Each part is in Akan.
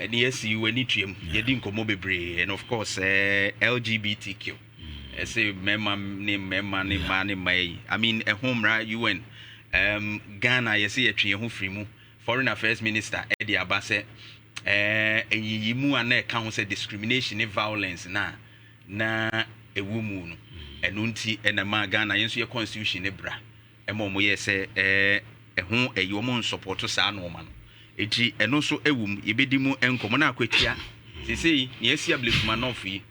and yes, you were nitrium, you didn't come over, and of course, LGBTQ. I say, name, I mean, a home right, you went. Ghana, you see a tree who free mu. Foreign Affairs Minister Eddie Abase, yimu ane council discrimination and violence na a woman, and unti and a man Ghana, yensu your constitution ebra. A momo ye say a home a woman support to sa no man. Eti and also a womb, yebedimu and commona quetia. They say, yes, you believe manofi.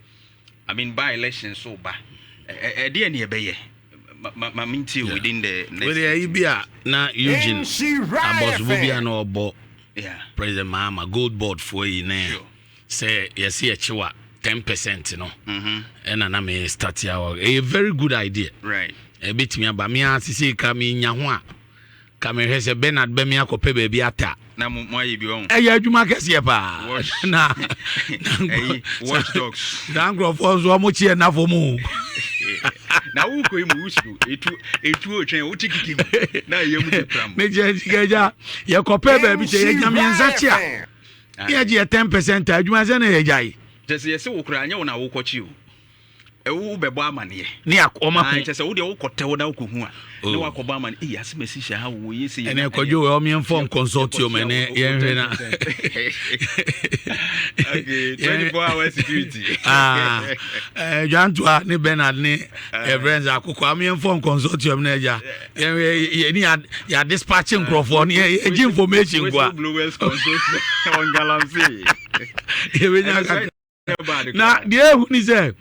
I mean, by election so ba. A dear near bay. Minti within the Ibia na Eugene Abos Bobia no bo President Mama gold board for you now. Say yes, here chiwa 10%, you know. And I may start here. A very good idea. Right. A bit me about me as see coming Yahua. Come here, say Bernard Bemia Cope baby ata. Na mo ye bi on. Eh you make here pa. Na. Watch dogs. Dan grow for so much here na for mu. Na wo ko imu usku etu o twen o tikiki na ye mu pram me je gaja ye kope ba bi je ye nyame nsa chia ye je 10% adwuma se na ye jai je se ye se wo kura anya wo na wo kochi o e wo bebo amane ni akoma ko je se wo de wo kote wo da wo kohu a ne wa koba amane e ya se mesi sha ha wo ye se ye ene kojo we o me inform consortium ene ye hwe na okay 24 hour security Jantua ni Bernard ni friends akoko am inform consortium na eja ye ni ya dispatching crofo ni e information kwa blowers consortium on galamsey na die hu ni say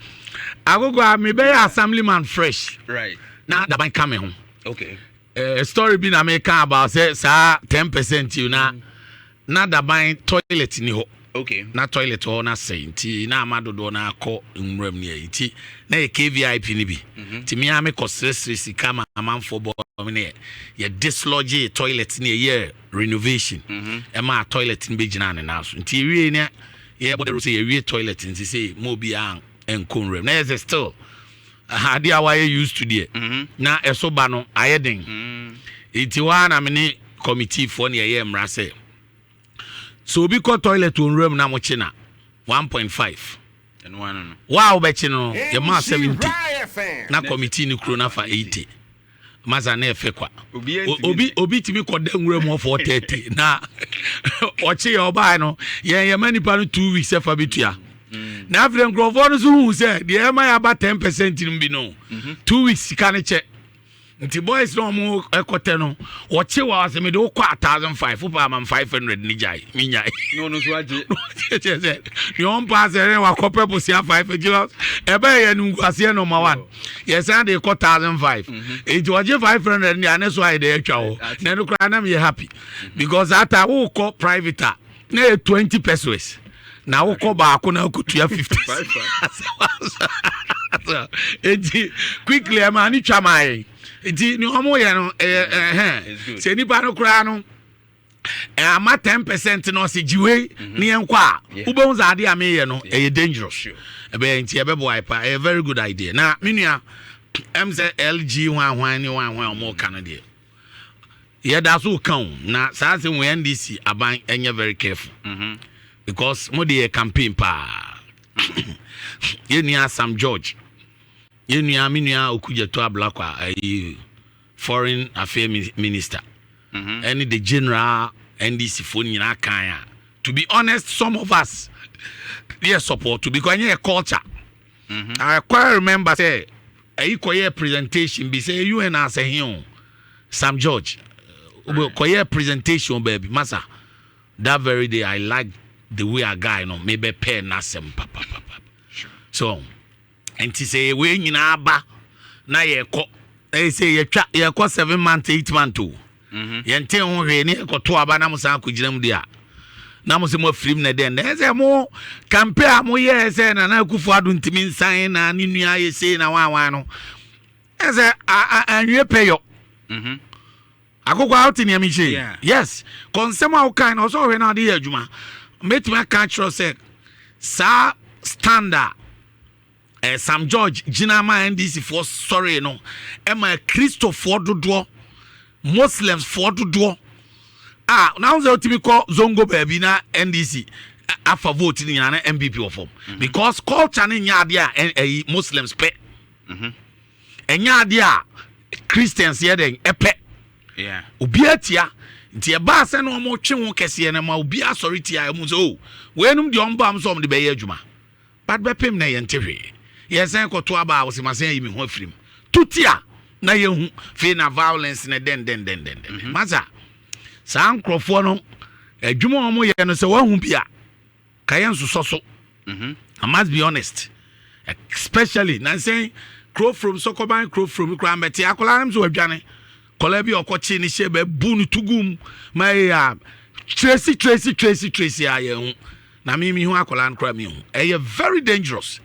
akoko am be assemblyman fresh right na da ban come home. Okay. Story been America about say 10% you na da ban toilet ni ho. Okay. Na toilet ho na say nti na amado do na akọ nwuram ni nti na e KVIP ni bi. Ti mi ame ko stress kama amanfo bo me ye dislodge toilet ni ye renovation. E ma toilet ni be gina ne na so. Nti wie ni ye bodo say ye wie toilet nti say mo bi an enkonwuram. Na is still hadi awaye used to there na eso ba no ayeden iti wa na me committee for na ye mra say so bi ko toilet on room na mo chi na 1.5 and one no wow be chi no ye ma 70 na committee ni kro na fa 80 maza na efe kwa obi timi ko da nwura mo for 30 na ochi ye oba no ye manipa no 2 weeks efa bitua na after grofo no so hu say the am I about 10% in bi no 2 weeks can check nti boys no mo ekote no woche wa aseme de ukwa 1500 pa am 500 ni jai minyai no so aje you on pass wa kope bo sia 5 jilos ebe ye nu ase no ma 1 yes and they cut 1500 it was 500 ni aneso ai de atwa ho na no kra na me happy because that I call private na 20 pesos na woko ba ko na kutua 50 enti quickly am ani twa mai enti ni omo ye no se ni ba no kra no ama 10% no se jiwe ni enkwa ubon za ade ame ye no e dangerous ebe enti ebe boy pa a very good idea na menua say LG hwan ni omo kan de ye da so kan na sa se we NDC aban enye very careful because modi a campaign pa yenia Sam George yenia minua okujeto ablakwa foreign affairs minister and the general NDC for nyina kan to be honest some of us they support to because a culture I quite remember say a presentation be say you and us here Sam George koye presentation baby massa that very day I like the way a guy no maybe pay nasem papa sure. So and to say we nyina aba na ye ko they say ye twa ye ko 7 months 8 months too ye nten ho hwe ne ko to aba na mo san ko ginam dia na mo se mo film na den they say mo campaign mo ye say na kufu adu ntimi nsan na ni nua ye say na wan no they say anwe peyo akoko out ni amiche yes konsema o kan o so hwe na de adwuma met my cultural say sa standard Sam George Jinama NDC for sorry no Emma Christopher dodo Muslims for dodo now the ultimate call zongo baby na NDC afa vote ni nyina na MPP wɔ fam because culture ne nya ade a Muslims pɛ enya ade a Christians yɛ den ɛpɛ obi atia nti eba ase na ɔmo twe ho kɛse na ma obi asɔre tia mu so wenum de ɔmba am so ɔmo de bɛyɛ adwuma but bɛpem na yɛ ntehwe yɛsɛn kɔto aba a wɔsemasen yi me ho afirim tutia na yɛhu fe na violence na den maza saa nkrɔfoɔ no adwuma ɔmo yɛ no sɛ wahu bia ka yɛn so so I must be honest especially na say crow from sokoban crow from krambeti akola nam so adwane kola bi okochi ni shebe bu no tugum my tracy aye na mi hu akola nkra mi hu very dangerous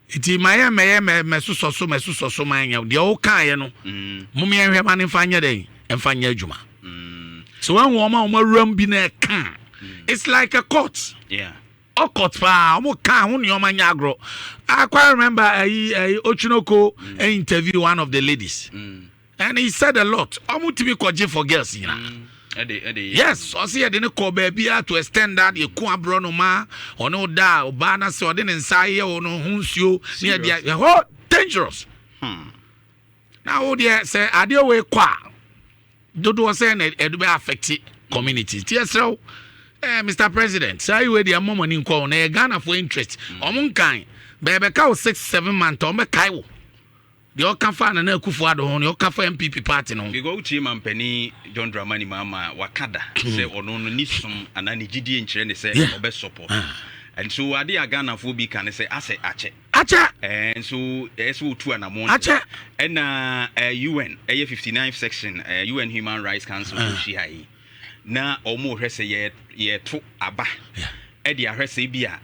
iti my me so man ya de o kan ye no mum ye hwe ma ne fanya den emfanya adwuma so when woman ram bi na kan it's like a court court pa omo kan hu ne o manya agro I quite remember Ochinoko interview one of the ladies and he said a lot omo timi koje for girls you know yes o see e dey call baby to extend that e ku abro no ma ono da oba na se o dey nsa ye o no hunsuo ne dey oh dangerous now o dey say ade we kwa dodo say na e do be affect community tsrew Mr. President say we dey am money nko na Ghana for interest omo kan bebe ka 6-7 months o me kai wo de o kan fa na akufo ado ho ne o ka fa MPP party no we go chi mampani John Dramani Mama wakada say ono no ni som ana ni gidie nkyere ne say o be support and so ade Ghana for bi kan say ase ache and so eso tu anamon and UN 59th section UN Human Rights Council shi hai na omo hwese ye to aba e de ahwese bi a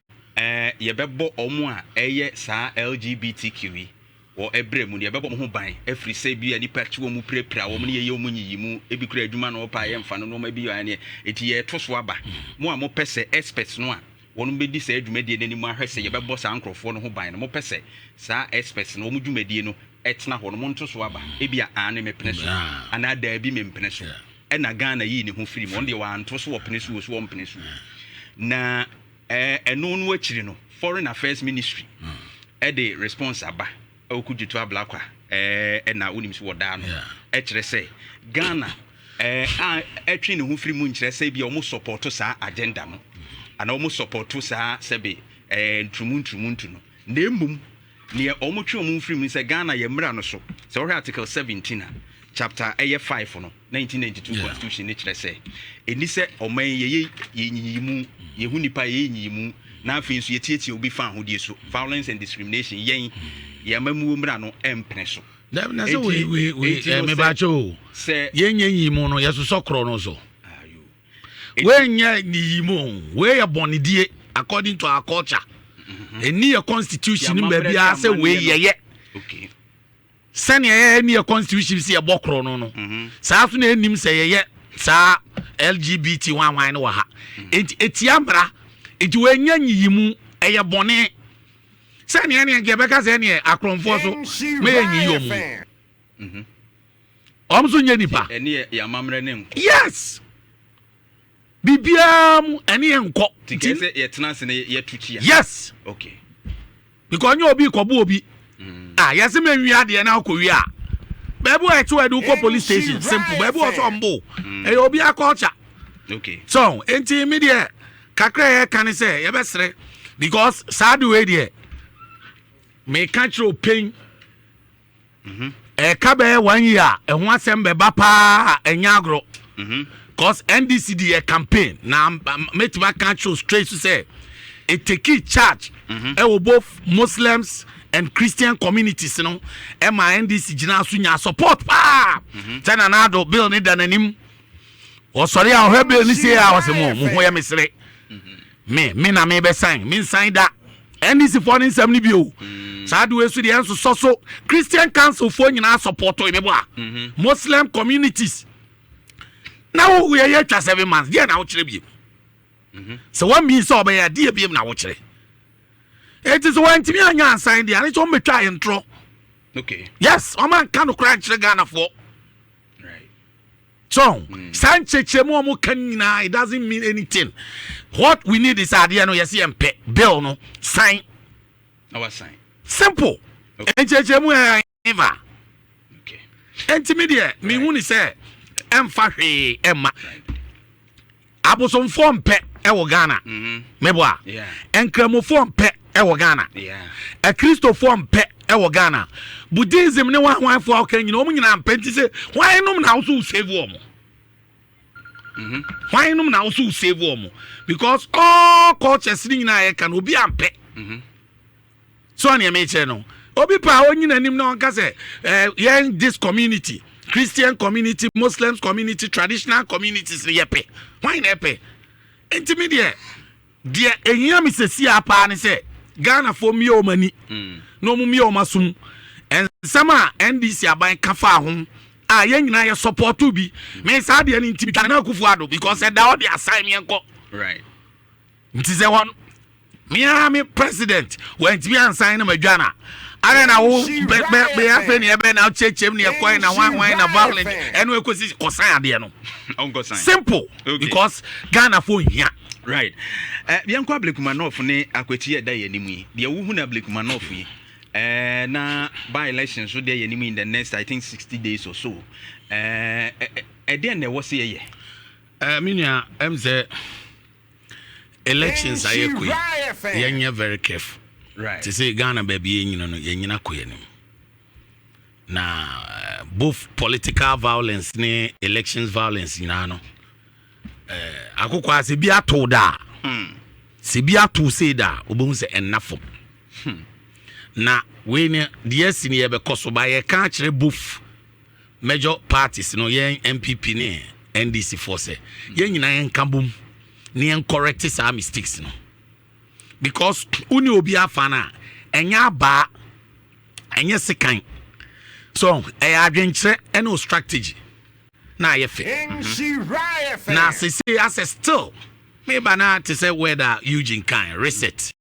ye bebo omo a eye sa LGBTQI wo ebremu ye bebo mo ho ban afri se bi ani pachi wo mu prepra wo mo ye mu nyiyimu e bi kura adwuma no pa ye mfa no ma bi yo ane eti ye to so aba mo a mo pese experts no a wonu be di sa adwuma die nani mo ahwese ye bebo sa ankrofo no ho ban no mo pese sa experts no mo dwumadie no etna ho no mo nto so aba e bi a ane me pene so ana da bi me pene so ena Ghana yi ni ho firi mo de wa anto so wo pene so wo pene so na eno no akiri no Foreign Affairs Ministry the response aba okujitu ablakwa na unim so woda no kire say Ghana etwe ne ho firi mu nkire say bia omo support sa agenda no ana omo support sa sebe ntrumuntu no na emum ne omo twe omo firi mu say Ghana ye mra no so say article 17 chapter 5 no 1992 constitution ne kire say eni se oman ye nyiyimu ye hu nipa ye nyiyimu na afin so ye tietie obi fa hodie so violence and discrimination yen ye mamu mra no empene so na so we me ba cho se ye nyiyimu no ye so sokro no so we nya nyiyimu we ye bonidie according to our culture eni your constitution ba bia say we ye okay sani any constitution si e bokro no sa aso na enim say ye sa LGBT wan no wa ha etiamra eti wenya nyiyimu eye bone sani ene nke beka se ene akronfo so me nyiyimu omso nya nipa ene ya mamre ne nko yes bibiam ene nko tikese ye tena se ne ye tuchia yes okay because nya obi kobo obi yes me nwi ade na akowi a bebo e to edu ko police station simple bebo so mbo e obi culture okay so enti media kakra kan say ye besre because sad way there me control pain ka be 1 year e ho asem be ba pa enya agro because NDCD a campaign na metima control straight to say it take charge e both Muslims and Christian communities no NDC gina so nya support pa China na do bill ni dananim o sorry a ho bill ni say a was mo ho ya mesre me na me be sign me sign that NDC for 70 bio sad we so the so Christian council for nyina support we bo Muslim communities now we are here 7 months there na wo kire bi so what means so be ya dia bi na wo kire. It is one to me and sign the and it's on me try intro. Okay. Yes, a man can't cry Ghana for. Right. So, Sanchez mo can it doesn't mean anything. What we need is idea no yes bill no sign. Our sign. Simple. And chechemu never. Okay. Intermediate me hu ni say emfa hwe emma. Abosom form pe e wo Ghana. Meboa. Yeah. Enkramo form pe e wo Ghana. Yeah. A Christo form pe e wo Ghana. Buddhism ne wan for kan nyina omu nyina penti say why num na also save omo. Why num na also save omo because all cultures ni nyina can obi ampe. So an me no. Obi pa onyina nim na onka say this community, Christian community, Muslims community, traditional communities yepe. Why na yepe? Intermediate. Dia ehia mi sesi apa ne say Ghana for mi o mani. No mu mi o masum. And sama NDC aban kafa ho a yen nyina ye support to be me sa de ni ntimi kana kufuado because that all the assignment ko right nti ze won me president when me assign na madwana ara na wo be afa ni ebe na chechem ni ekwan na wan na violent eno ekosi kosan ade no onko sign simple okay. Because Ghana for hia right bianko Ablekumanov ne akwati eda ye nimu yi de wo hu na Ablekumanov yi na by elections so there in the next I think 60 days or so then there was here minia say elections are you very careful right to say Ghana baby you know yenyina koyenim na both political violence ne elections violence you know akokwa se bia to da se bia to say da obon say enough na we ne the senior be koso ba ye kan kire both major parties no yen MPP ne NDC force yen nyina yen kambum ne yen correct some mistakes no because uni obi afana enya ba enya sekan so adwenkyere eno strategy na ye fe na se as still me bana to say whether Eugene kan reset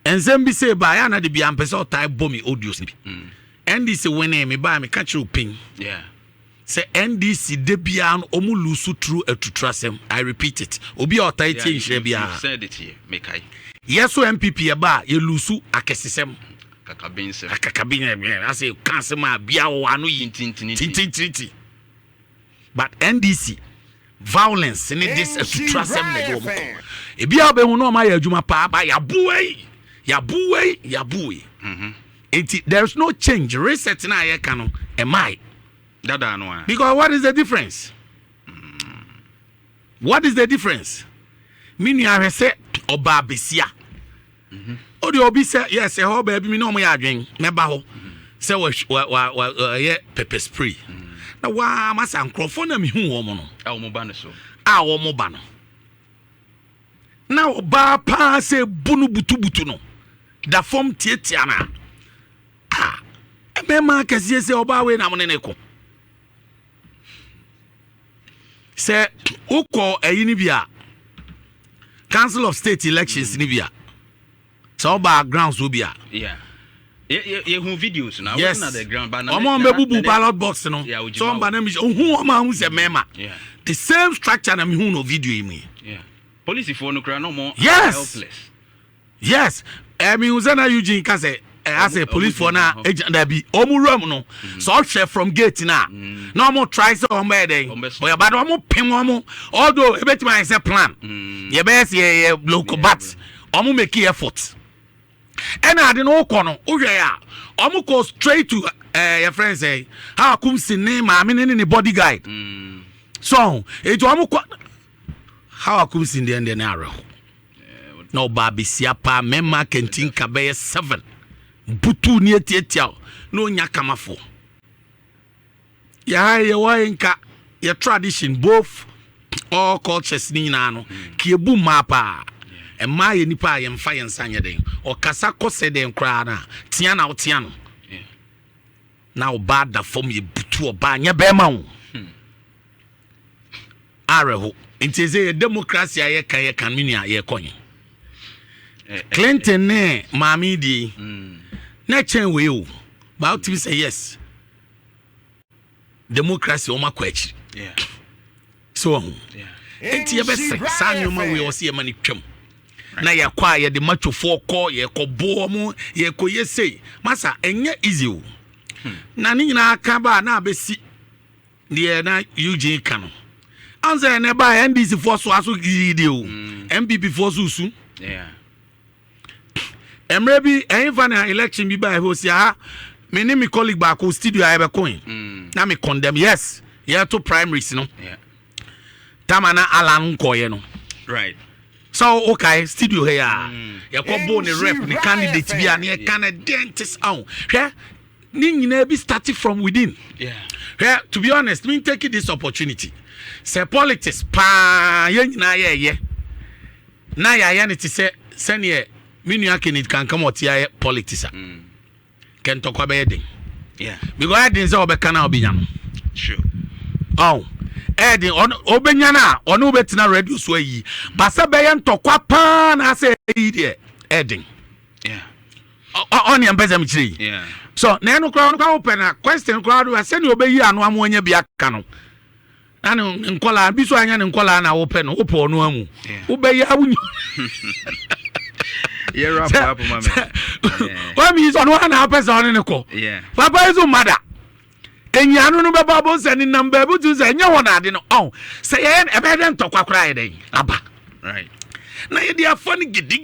and then be say by ana de bi ampese type bomb audios bi NDC when me ba me catch you pin yeah say NDC de bia no omu lusu through a tutrasem I repeat it obi o tai tie nhwe bia said it here make I yes so MPP e ba ye lusu akesesem kakabin I say cancel ma bia wo anu tintintiniti but NDC violence in this tutrasem na do mo e bia be hu no ma ya adwuma pa ba ya buwei there's no change reset na ye kan no am I dada no because what is the difference what is the difference minu ahwe se oba besia odi obi se yes e ho ba bi mi no mo ya adwen meba ho se wa ye pepper spray na wa masa nkrofo na mi hu wo mo no a wo ba no so a wo mo ba no na oba pa se bunu butu no da form tietia na ebe ma kase se oba we na mo ne ko se uko ayini bia Council of State elections ni bia so backgrounds wo bia yeah hu videos na yes. na the ground but na bubu ballot box no so mba na mi hu o ma hu se mema the same structure na mi hu no video mi yeah police for no kra no more helpless yes mi uzana Eugene ka say as a police for na agent that be omuram no so share from gate na no more try so on by dey oya bad omo pem omo although e beti man say plan ye be say local but omo make effort and I dey no ko no ohwe ya omo go straight to your friend say how come see name ma me ne bodyguard so it omo ko how come see the end na arrow no baby siapa mema kentin kabe 7 butu ni etietia no nya kamafo ya ye wainka your tradition both all cultures ni na no kiebu mapa e ma ye nipa ye mfa ye nsanye den o kasa kose den kra na tia na otia no na oba da fom ye butu oba nya be ma wo areho nteze democracy ye kan minia ye konye Clinton ne mami di na chen we o but to say yes democracy o makwachi yeah so enti ye be sa nyoma we o se ye mani twam na ye kwa ye de matwofo ko ye ko bo mu ye ko ye sei masa enye easy o na ni nyina aka ba na abesi de na UG kanu anza ne ba NDC for so aso gidi o MPP for so yeah emre bi enfa na election bi ba ho sia me ni me colleague ba ko studio ai be coin na me condemn yes yeah to primaries no yeah tamana alan koye no right so okay studio here ya ko bo ne rep the candidate bi an ye dentist out hwe ni nyina bi starting from within yeah to be honest me take this opportunity say politics pa ye nyina ye na ya ne ti se ne minu akeni kan come out here politics can talk about it yeah because I didn't say obeka na obinya sure oh Edi obenya na ono betina radio so yi basa be ye ntokwa pa na ase yi de Edi yeah on yam bezam chiri yeah so na eno kra no open na question kra do ase ne obeyi anu amonya bi aka no na nkola bi so anya ne nkola na open no opo no amu obeyi awunyo yeah rap mama wa mi so no na person ne ko yeah papa is mother enyanu no beba bo se ni number bu tu se nya wona ade no oh se ye e be den tokwa kra ye den aba right na ye dia funny gidi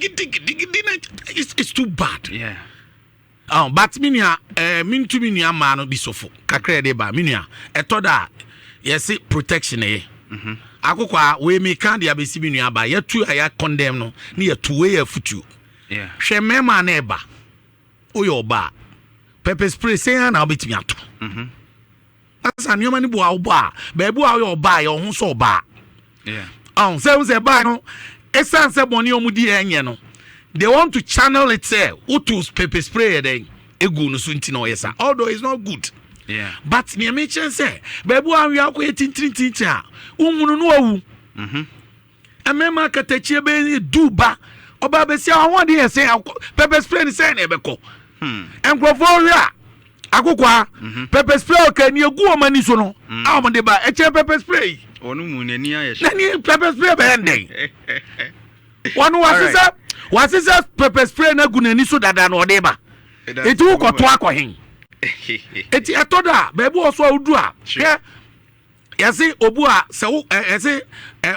na it's too bad yeah oh but minia mintu minia ma no bisofo kakra de ba minia etoda yes protection ye akokwa we me kan dia besi minia ba ye tu ya condemn no na ye tu we ya futu yeah hwe mema na eba oyo ba pepper spray say na obetimi ato asa nyoma ni bo awoba ba bu awo ba ya ho so ba yeah say ba no essence boni omudi enye no they want to channel it say to pepper spray then egu no so ntino yesa although it's not good yeah but near me chen say ba bu awo akwa tintintin a unwunu no awu amema katachie be duba oba be sia ho de say pepper spray ni say na ebeko enkrofo wi a akokwa pepper spray okay ni egu o mani so no am de ba eche pepper spray onu mu nani aye na ni pepper spray be enden wonu wasisa pepper spray na gu nani so dada no de ba eti wo koto akohen eti etoda ba ebu oso awudu a yesi obu a se wo yesi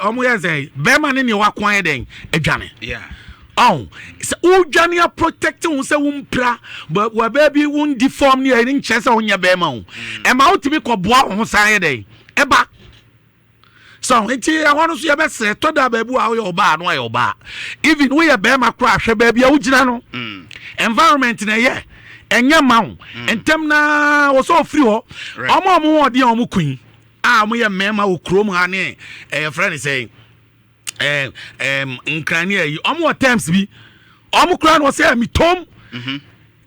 omo yesi be ma ne wakwan eden adwane yeah oh so udwane a protect won se won pra wa baby won deform ni en chese onya be ma wo e ma utimi ko boa ho san eden eba so enti ahono so ye be se to da baby a wo ba no ayo ba even we ye be ma kra hwe baby a wugina no environment na ye enya ma wo entem na wo so free ho omo wo de omo kun a mo ye mema wo krom ha ne friend say nkrani ayi omo times bi omo kra no say mi tom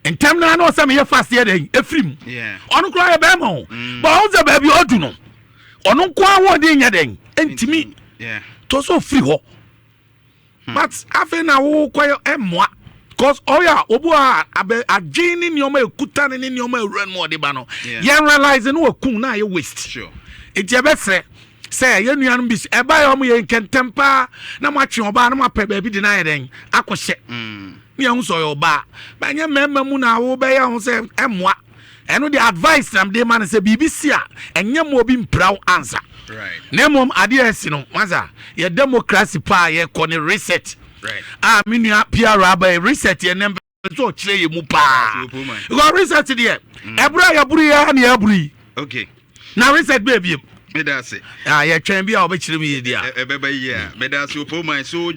entem na no say me ye fast ye den efrim yeah ono kra ye be ma wo but on say baby odu no ono nko awon de nya den entimi yeah to so free ho but afi na wo kwayo emwa cause oya obu a agini ni omo ekuta ni omo ewran mo de ba no ye realize no wakun na ye waste sure eti ebese say ye nuanum bi e ba ye omo ye nkentempa na matwe oba na mape ba bi de na ye den akohye ni ehun so ye oba ba nye memma mu na wo be ye ho say emwa eno the advice am de man say BBC a enye mo obi mpraw answer right nemom ade esi no maza ye democracy pa ye kone reset right minua PR ba reset ye nembe so kire ye mu pa go reset there ebra ya buru ya na ya buru okay na reset baby me da say ye twen bia obekire mi ye dia ebeba ye me da say Opooman so